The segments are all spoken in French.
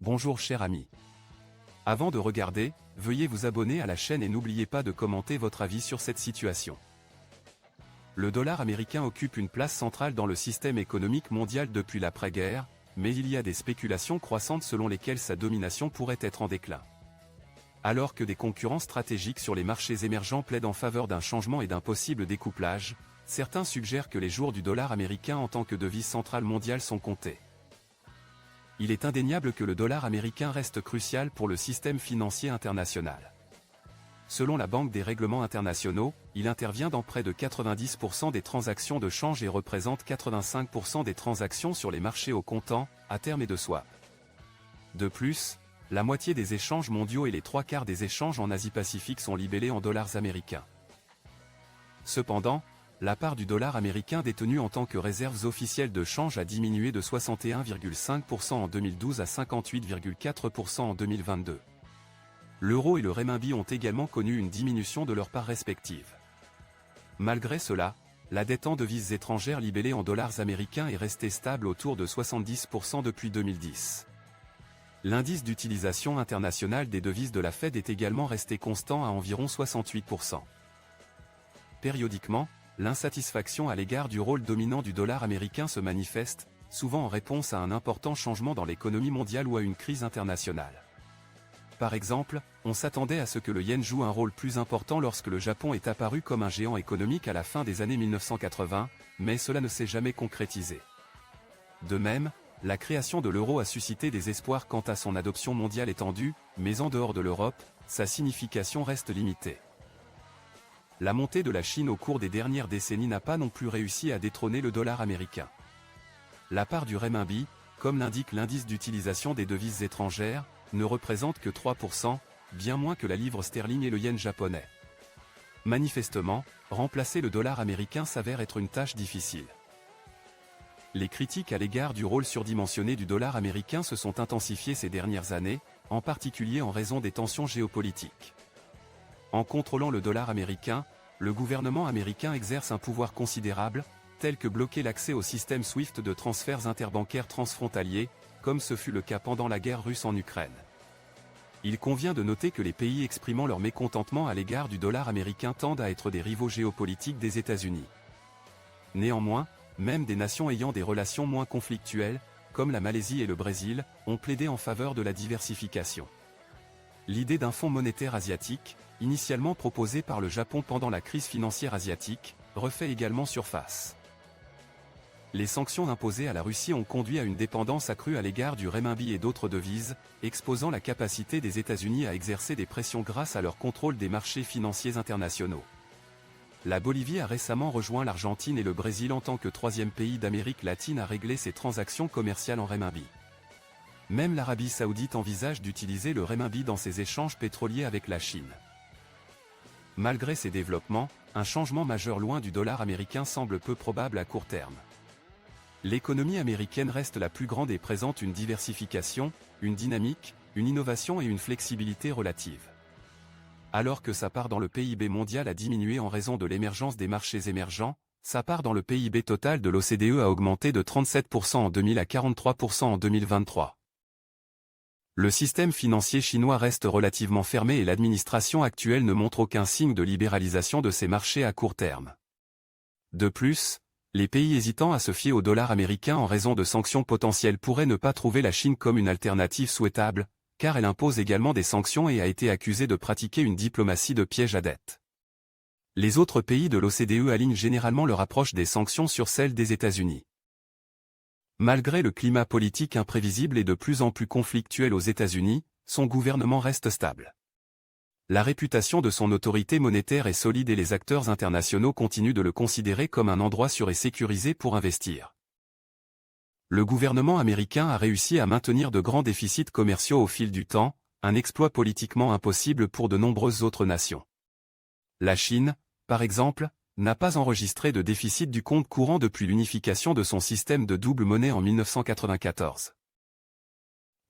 Bonjour cher ami. Avant de regarder, veuillez vous abonner à la chaîne et n'oubliez pas de commenter votre avis sur cette situation. Le dollar américain occupe une place centrale dans le système économique mondial depuis l'après-guerre, mais il y a des spéculations croissantes selon lesquelles sa domination pourrait être en déclin. Alors que des concurrents stratégiques sur les marchés émergents plaident en faveur d'un changement et d'un possible découplage, certains suggèrent que les jours du dollar américain en tant que devise centrale mondiale sont comptés. Il est indéniable que le dollar américain reste crucial pour le système financier international. Selon la Banque des règlements internationaux, il intervient dans près de 90% des transactions de change et représente 85% des transactions sur les marchés au comptant, à terme et de swap. De plus, la moitié des échanges mondiaux et les 3/4 des échanges en Asie-Pacifique sont libellés en dollars américains. Cependant, la part du dollar américain détenue en tant que réserves officielles de change a diminué de 61,5% en 2012 à 58,4% en 2022. L'euro et le renminbi ont également connu une diminution de leur part respective. Malgré cela, la dette en devises étrangères libellée en dollars américains est restée stable autour de 70% depuis 2010. L'indice d'utilisation internationale des devises de la Fed est également resté constant à environ 68%. Périodiquement, l'insatisfaction à l'égard du rôle dominant du dollar américain se manifeste, souvent en réponse à un important changement dans l'économie mondiale ou à une crise internationale. Par exemple, on s'attendait à ce que le yen joue un rôle plus important lorsque le Japon est apparu comme un géant économique à la fin des années 1980, mais cela ne s'est jamais concrétisé. De même, la création de l'euro a suscité des espoirs quant à son adoption mondiale étendue, mais en dehors de l'Europe, sa signification reste limitée. La montée de la Chine au cours des dernières décennies n'a pas non plus réussi à détrôner le dollar américain. La part du renminbi, comme l'indique l'indice d'utilisation des devises étrangères, ne représente que 3%, bien moins que la livre sterling et le yen japonais. Manifestement, remplacer le dollar américain s'avère être une tâche difficile. Les critiques à l'égard du rôle surdimensionné du dollar américain se sont intensifiées ces dernières années, en particulier en raison des tensions géopolitiques. En contrôlant le dollar américain, le gouvernement américain exerce un pouvoir considérable, tel que bloquer l'accès au système SWIFT de transferts interbancaires transfrontaliers, comme ce fut le cas pendant la guerre russe en Ukraine. Il convient de noter que les pays exprimant leur mécontentement à l'égard du dollar américain tendent à être des rivaux géopolitiques des États-Unis. Néanmoins, même des nations ayant des relations moins conflictuelles, comme la Malaisie et le Brésil, ont plaidé en faveur de la diversification. L'idée d'un fonds monétaire asiatique, initialement proposé par le Japon pendant la crise financière asiatique, refait également surface. Les sanctions imposées à la Russie ont conduit à une dépendance accrue à l'égard du renminbi et d'autres devises, exposant la capacité des États-Unis à exercer des pressions grâce à leur contrôle des marchés financiers internationaux. La Bolivie a récemment rejoint l'Argentine et le Brésil en tant que troisième pays d'Amérique latine à régler ses transactions commerciales en renminbi. Même l'Arabie saoudite envisage d'utiliser le renminbi dans ses échanges pétroliers avec la Chine. Malgré ces développements, un changement majeur loin du dollar américain semble peu probable à court terme. L'économie américaine reste la plus grande et présente une diversification, une dynamique, une innovation et une flexibilité relative. Alors que sa part dans le PIB mondial a diminué en raison de l'émergence des marchés émergents, sa part dans le PIB total de l'OCDE a augmenté de 37% en 2000 à 43% en 2023. Le système financier chinois reste relativement fermé et l'administration actuelle ne montre aucun signe de libéralisation de ses marchés à court terme. De plus, les pays hésitant à se fier au dollar américain en raison de sanctions potentielles pourraient ne pas trouver la Chine comme une alternative souhaitable, car elle impose également des sanctions et a été accusée de pratiquer une diplomatie de piège à dette. Les autres pays de l'OCDE alignent généralement leur approche des sanctions sur celle des États-Unis. Malgré le climat politique imprévisible et de plus en plus conflictuel aux États-Unis, son gouvernement reste stable. La réputation de son autorité monétaire est solide et les acteurs internationaux continuent de le considérer comme un endroit sûr et sécurisé pour investir. Le gouvernement américain a réussi à maintenir de grands déficits commerciaux au fil du temps, un exploit politiquement impossible pour de nombreuses autres nations. La Chine, par exemple, n'a pas enregistré de déficit du compte courant depuis l'unification de son système de double monnaie en 1994.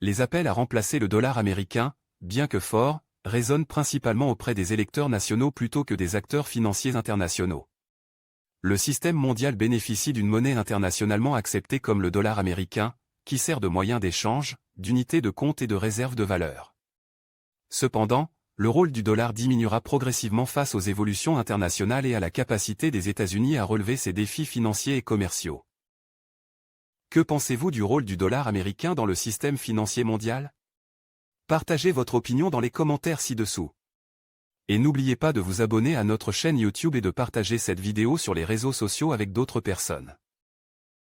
Les appels à remplacer le dollar américain, bien que forts, résonnent principalement auprès des électeurs nationaux plutôt que des acteurs financiers internationaux. Le système mondial bénéficie d'une monnaie internationalement acceptée comme le dollar américain, qui sert de moyen d'échange, d'unité de compte et de réserve de valeur. Cependant, le rôle du dollar diminuera progressivement face aux évolutions internationales et à la capacité des États-Unis à relever ces défis financiers et commerciaux. Que pensez-vous du rôle du dollar américain dans le système financier mondial? Partagez votre opinion dans les commentaires ci-dessous. Et n'oubliez pas de vous abonner à notre chaîne YouTube et de partager cette vidéo sur les réseaux sociaux avec d'autres personnes.